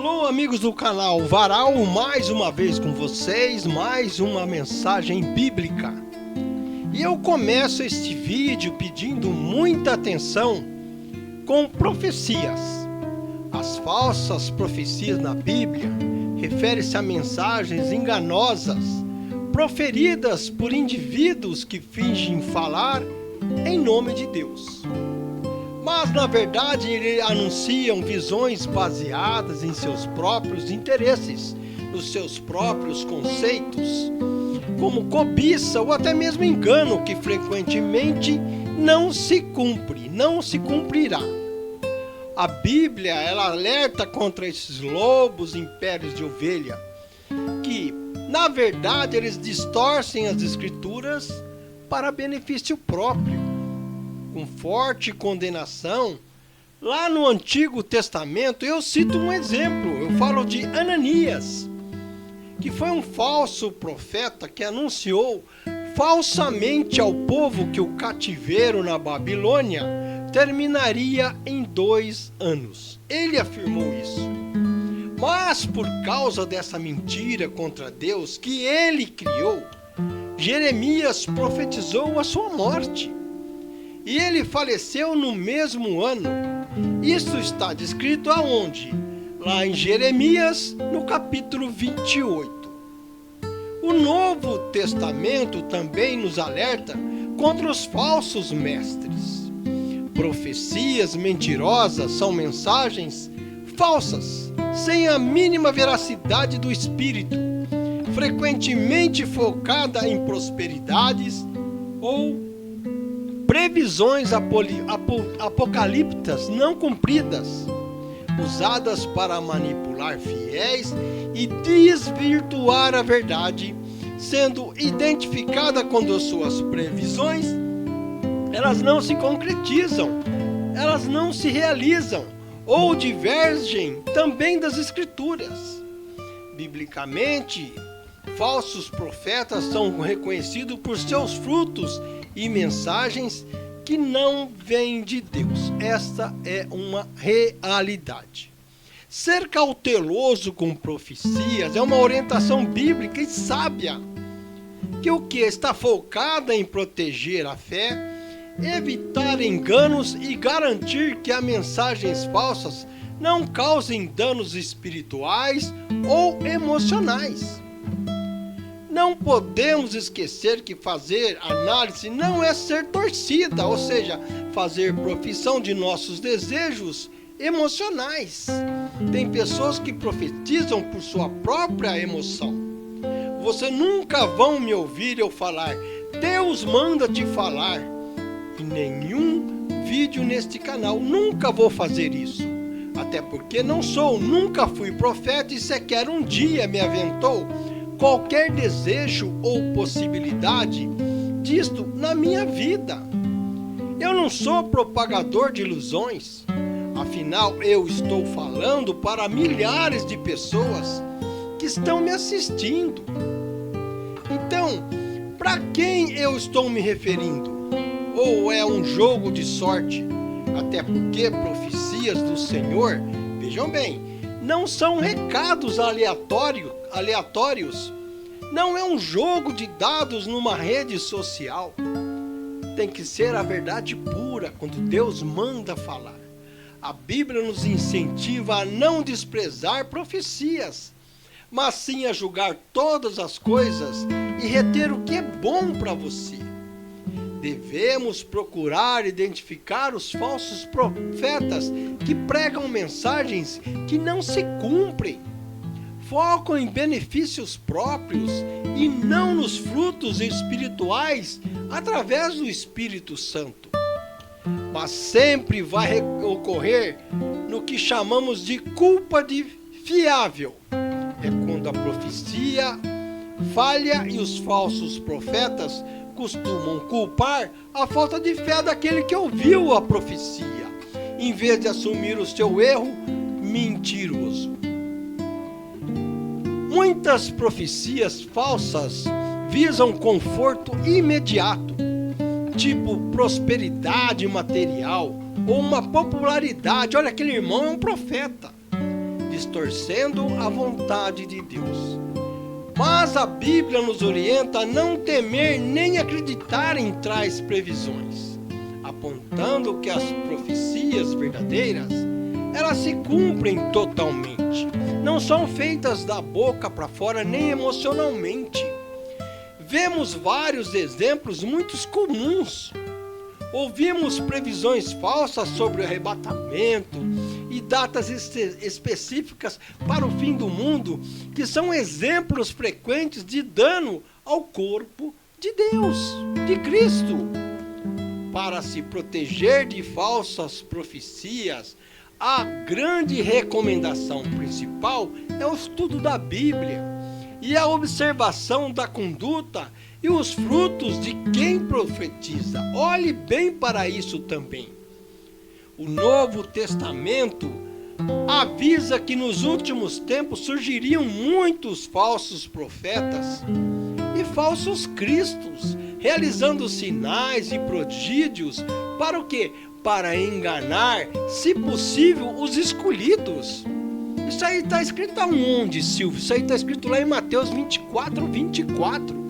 Alô, amigos do canal Varal, mais uma vez com vocês, mais uma mensagem bíblica. E eu começo este vídeo pedindo muita atenção com profecias. As falsas profecias na Bíblia referem-se a mensagens enganosas, proferidas por indivíduos que fingem falar em nome de Deus. Mas, na verdade, eles anunciam visões baseadas em seus próprios interesses, nos seus próprios conceitos, como cobiça ou até mesmo engano, que frequentemente não se cumprirá. A Bíblia, ela alerta contra esses lobos impérios de ovelha, que, na verdade, eles distorcem as Escrituras para benefício próprio. Com forte condenação, lá no Antigo Testamento, eu cito um exemplo, eu falo de Ananias, que foi um falso profeta que anunciou falsamente ao povo que o cativeiro na Babilônia terminaria em 2 anos. Ele afirmou isso. Mas por causa dessa mentira contra Deus que ele criou, Jeremias profetizou a sua morte. E ele faleceu no mesmo ano. Isso está descrito aonde? Lá em Jeremias, no capítulo 28. O Novo Testamento também nos alerta contra os falsos mestres. Profecias mentirosas são mensagens falsas, sem a mínima veracidade do Espírito, frequentemente focada em prosperidades ou previsões apocalípticas não cumpridas, usadas para manipular fiéis e desvirtuar a verdade, sendo identificada quando suas previsões elas não se concretizam, elas não se realizam ou divergem também das Escrituras. Biblicamente, falsos profetas são reconhecidos por seus frutos e mensagens que não vêm de Deus. Esta é uma realidade. Ser cauteloso com profecias é uma orientação bíblica e sábia, que o que está focada em proteger a fé, evitar enganos e garantir que as mensagens falsas não causem danos espirituais ou emocionais. Não podemos esquecer que fazer análise não é ser torcida, ou seja, fazer profissão de nossos desejos emocionais. Tem pessoas que profetizam por sua própria emoção. Você nunca vão me ouvir eu falar, Deus manda te falar. Em nenhum vídeo neste canal, nunca vou fazer isso. Até porque nunca fui profeta e sequer um dia me aventou qualquer desejo ou possibilidade disto na minha vida. Eu não sou propagador de ilusões, afinal eu estou falando para milhares de pessoas que estão me assistindo. Então, para quem eu estou me referindo? Ou é um jogo de sorte? Até porque profecias do Senhor, vejam bem, não são recados aleatórios, não é um jogo de dados numa rede social. Tem que ser a verdade pura quando Deus manda falar. A Bíblia nos incentiva a não desprezar profecias, mas sim a julgar todas as coisas e reter o que é bom para você. Devemos procurar identificar os falsos profetas que pregam mensagens que não se cumprem, focam em benefícios próprios e não nos frutos espirituais através do Espírito Santo. Mas sempre vai ocorrer no que chamamos de culpa de fiável. É quando a profecia falha e os falsos profetas costumam culpar a falta de fé daquele que ouviu a profecia, em vez de assumir o seu erro mentiroso. Muitas profecias falsas visam conforto imediato, tipo prosperidade material ou uma popularidade. Olha, aquele irmão é um profeta. distorcendo a vontade de Deus. Mas a Bíblia nos orienta a não temer nem acreditar em tais previsões, apontando que as profecias verdadeiras, elas se cumprem totalmente. Não são feitas da boca para fora nem emocionalmente. Vemos vários exemplos muito comuns. Ouvimos previsões falsas sobre o arrebatamento e datas específicas para o fim do mundo, que são exemplos frequentes de dano ao corpo de Deus, de Cristo. Para se proteger de falsas profecias, a grande recomendação principal é o estudo da Bíblia e a observação da conduta e os frutos de quem profetiza. Olhe bem para isso também. O Novo Testamento avisa que nos últimos tempos surgiriam muitos falsos profetas e falsos cristos, realizando sinais e prodígios para o quê? Para enganar, se possível, os escolhidos. Isso aí está escrito aonde, Silvio? Isso aí está escrito lá em Mateus 24, 24.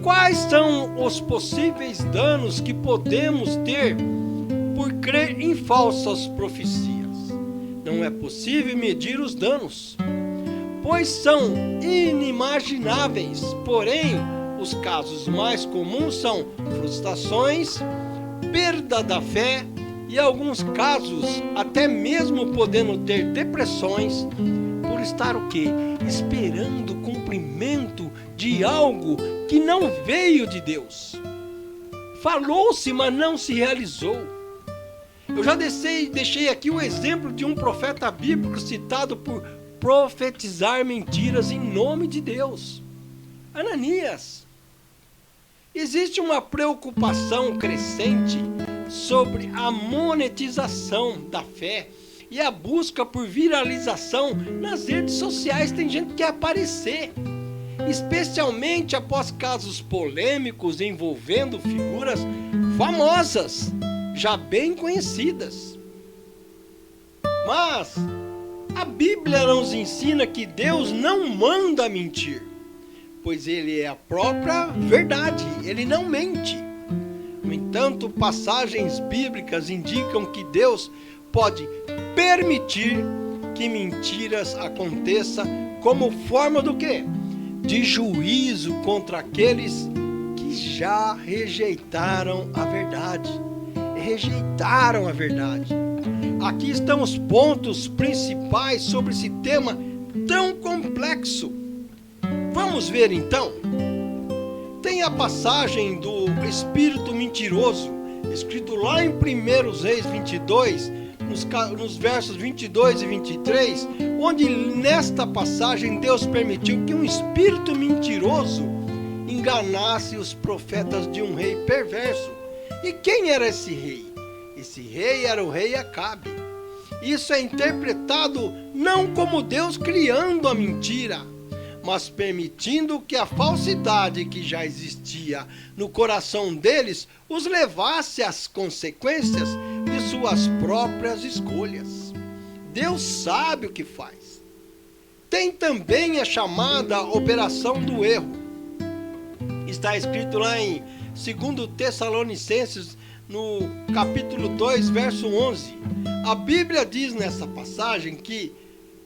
Quais são os possíveis danos que podemos ter por crer em falsas profecias? Não é possível medir os danos, pois são inimagináveis. Porém, os casos mais comuns são frustrações, perda da fé e, em alguns casos, até mesmo podendo ter depressões por estar o quê? Esperando o cumprimento de algo que não veio de Deus. Falou-se, mas não se realizou. Eu já deixei aqui o exemplo de um profeta bíblico citado por profetizar mentiras em nome de Deus. Ananias. Existe uma preocupação crescente sobre a monetização da fé e a busca por viralização nas redes sociais. Tem gente que quer aparecer, especialmente após casos polêmicos envolvendo figuras famosas, já bem conhecidas. Mas a Bíblia nos ensina que Deus não manda mentir, pois Ele é a própria verdade, Ele não mente. No entanto, passagens bíblicas indicam que Deus pode permitir que mentiras aconteçam como forma do quê? De juízo contra aqueles que já rejeitaram a verdade. Rejeitaram a verdade. Aqui estão os pontos principais sobre esse tema tão complexo. Vamos ver então. Tem a passagem do espírito mentiroso, escrito lá em 1 Reis 22, nos versos 22 e 23, onde nesta passagem Deus permitiu que um espírito mentiroso enganasse os profetas de um rei perverso. E quem era esse rei? Esse rei era o rei Acabe. Isso é interpretado não como Deus criando a mentira, mas permitindo que a falsidade que já existia no coração deles os levasse às consequências de suas próprias escolhas. Deus sabe o que faz. Tem também a chamada operação do erro. Está escrito lá em 2 Tessalonicenses, no capítulo 2, verso 11. A Bíblia diz nessa passagem que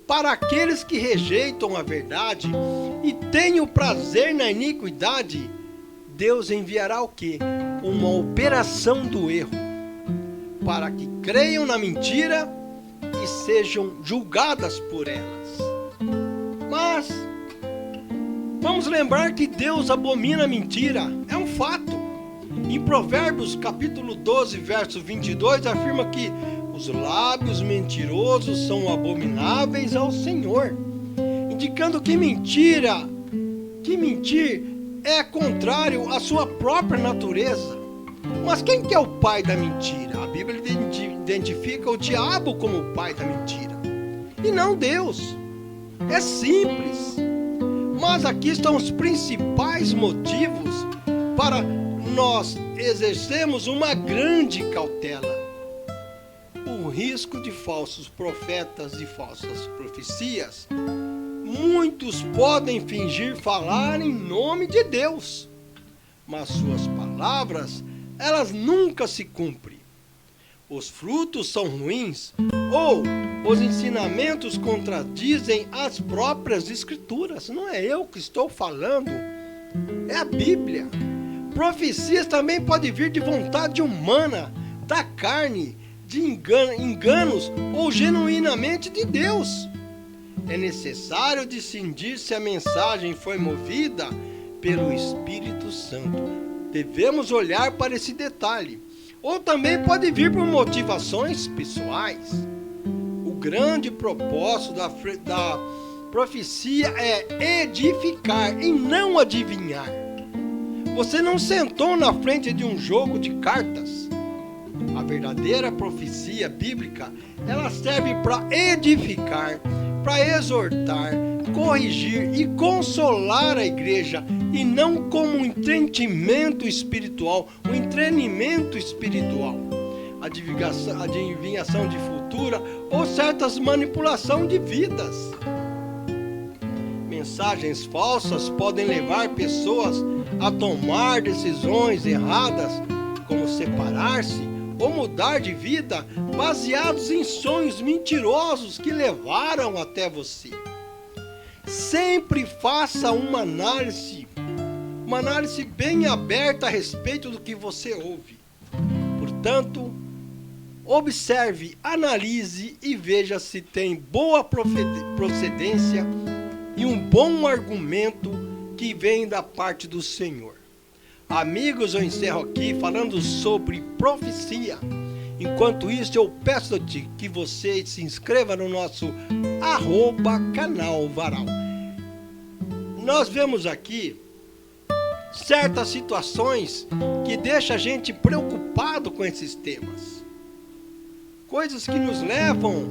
para aqueles que rejeitam a verdade e têm o prazer na iniquidade, Deus enviará o quê? Uma operação do erro, para que creiam na mentira e sejam julgadas por elas. Mas vamos lembrar que Deus abomina a mentira, é um fato. Em Provérbios capítulo 12, verso 22, afirma que os lábios mentirosos são abomináveis ao Senhor, indicando que mentir é contrário à sua própria natureza. Mas quem que é o pai da mentira? A Bíblia identifica o diabo como o pai da mentira, e não Deus. É simples. Mas aqui estão os principais motivos para nós exercermos uma grande cautela. O risco de falsos profetas e falsas profecias. Muitos podem fingir falar em nome de Deus, mas suas palavras, elas nunca se cumprem. Os frutos são ruins ou os ensinamentos contradizem as próprias escrituras. Não é eu que estou falando, é a Bíblia. Profecias também podem vir de vontade humana, da carne, de enganos ou genuinamente de Deus. É necessário discernir se a mensagem foi movida pelo Espírito Santo. Devemos olhar para esse detalhe. Ou também pode vir por motivações pessoais. O grande propósito da profecia é edificar e não adivinhar. Você não sentou na frente de um jogo de cartas. A verdadeira profecia bíblica, ela serve para edificar, para exortar, corrigir e consolar a igreja, e não como um entretenimento espiritual, um entretenimento espiritual, adivinhação de futura ou certas manipulação de vidas. Mensagens falsas podem levar pessoas a tomar decisões erradas, como separar-se ou mudar de vida, baseados em sonhos mentirosos que levaram até você. Sempre faça uma análise bem aberta a respeito do que você ouve. Portanto, observe, analise e veja se tem boa procedência e um bom argumento que vem da parte do Senhor. Amigos, eu encerro aqui falando sobre profecia. Enquanto isso, eu peço-te que você se inscreva no nosso @canal Varal. Nós vemos aqui certas situações que deixam a gente preocupado com esses temas. Coisas que nos levam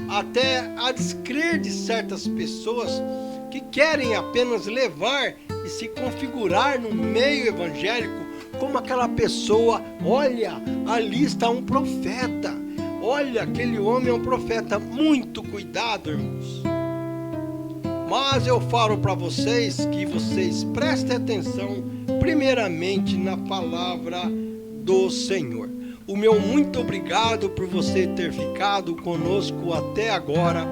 até a descrer de certas pessoas que querem apenas levar e se configurar no meio evangélico como aquela pessoa. Olha, ali está um profeta. Olha, aquele homem é um profeta. Muito cuidado, irmãos. Mas eu falo para vocês que vocês prestem atenção primeiramente na palavra do Senhor. O meu muito obrigado por você ter ficado conosco até agora.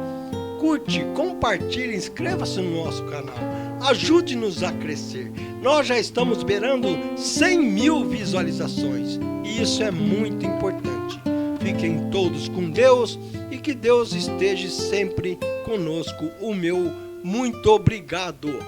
Curte, compartilhe, inscreva-se no nosso canal. Ajude-nos a crescer. Nós já estamos beirando 100 mil visualizações. E isso é muito importante. Fiquem todos com Deus e que Deus esteja sempre conosco. O meu muito obrigado.